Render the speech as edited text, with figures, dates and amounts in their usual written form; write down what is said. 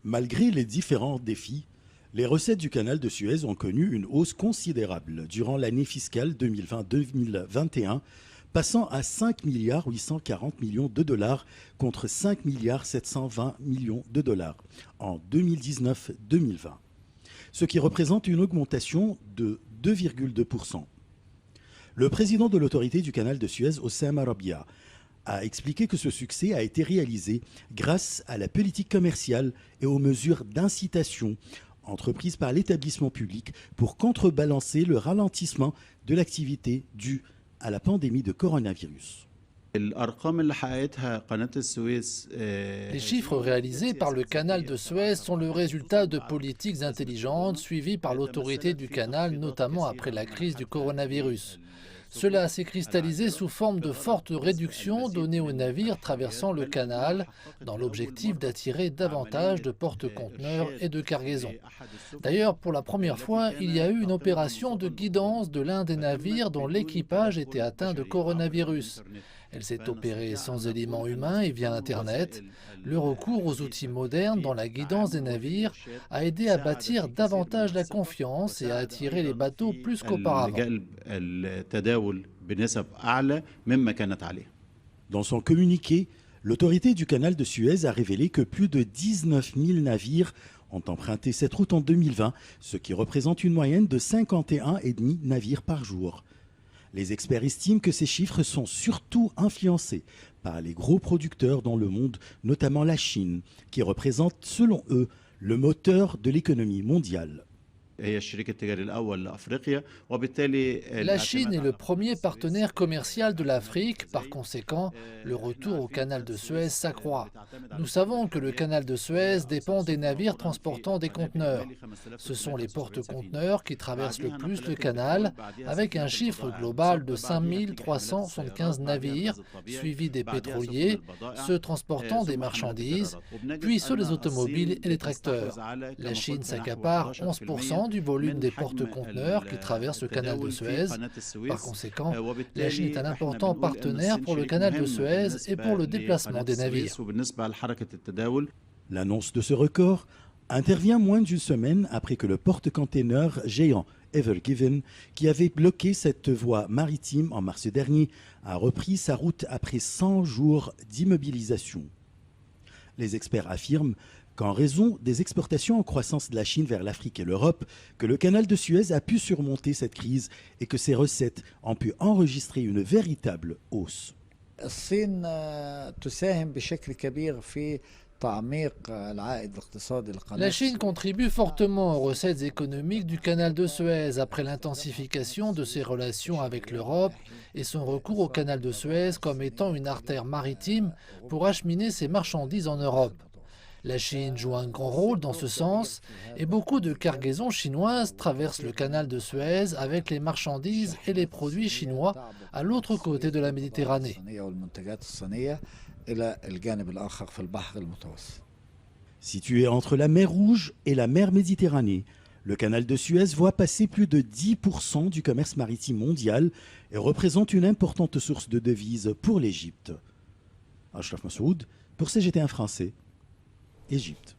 Malgré les différents défis, les recettes du canal de Suez ont connu une hausse considérable durant l'année fiscale 2020-2021, passant à 5 840 millions de dollars contre 5 720 millions de dollars en 2019-2020, ce qui représente une augmentation de 2,2%. Le président de l'autorité du canal de Suez, Hossam Arabia, a expliqué que ce succès a été réalisé grâce à la politique commerciale et aux mesures d'incitation entreprises par l'établissement public pour contrebalancer le ralentissement de l'activité due à la pandémie de coronavirus. Les chiffres réalisés par le canal de Suez sont le résultat de politiques intelligentes suivies par l'autorité du canal, notamment après la crise du coronavirus. Cela s'est cristallisé sous forme de fortes réductions données aux navires traversant le canal dans l'objectif d'attirer davantage de porte-conteneurs et de cargaisons. D'ailleurs, pour la première fois, il y a eu une opération de guidance de l'un des navires dont l'équipage était atteint de coronavirus. Elle s'est opérée sans éléments humains et via Internet. Le recours aux outils modernes dans la guidance des navires a aidé à bâtir davantage la confiance et à attirer les bateaux plus qu'auparavant. Dans son communiqué, l'autorité du canal de Suez a révélé que plus de 19 000 navires ont emprunté cette route en 2020, ce qui représente une moyenne de 51,5 navires par jour. Les experts estiment que ces chiffres sont surtout influencés par les gros producteurs dans le monde, notamment la Chine, qui représente, selon eux, le moteur de l'économie mondiale. La Chine est le premier partenaire commercial de l'Afrique. Par conséquent, le retour au canal de Suez s'accroît. Nous savons que le canal de Suez dépend des navires transportant des conteneurs. Ce sont les porte-conteneurs qui traversent le plus le canal, avec un chiffre global de 5 375 navires, suivis des pétroliers, ceux transportant des marchandises, puis ceux des automobiles et les tracteurs. La Chine s'accapare 11% du volume des porte-conteneurs qui traversent le canal de Suez. Par conséquent, la Chine est un important partenaire pour le canal de Suez et pour le déplacement des navires. L'annonce de ce record intervient moins d'une semaine après que le porte-conteneur géant Ever Given, qui avait bloqué cette voie maritime en mars dernier, a repris sa route après 100 jours d'immobilisation. Les experts affirment qu'en raison des exportations en croissance de la Chine vers l'Afrique et l'Europe, que le canal de Suez a pu surmonter cette crise et que ses recettes ont pu enregistrer une véritable hausse. La Chine contribue fortement aux recettes économiques du canal de Suez après l'intensification de ses relations avec l'Europe et son recours au canal de Suez comme étant une artère maritime pour acheminer ses marchandises en Europe. La Chine joue un grand rôle dans ce sens et beaucoup de cargaisons chinoises traversent le canal de Suez avec les marchandises et les produits chinois à l'autre côté de la Méditerranée. Situé entre la mer Rouge et la mer Méditerranée, le canal de Suez voit passer plus de 10% du commerce maritime mondial et représente une importante source de devises pour l'Égypte. Ashraf Massoud pour CGT1 Français. Égypte.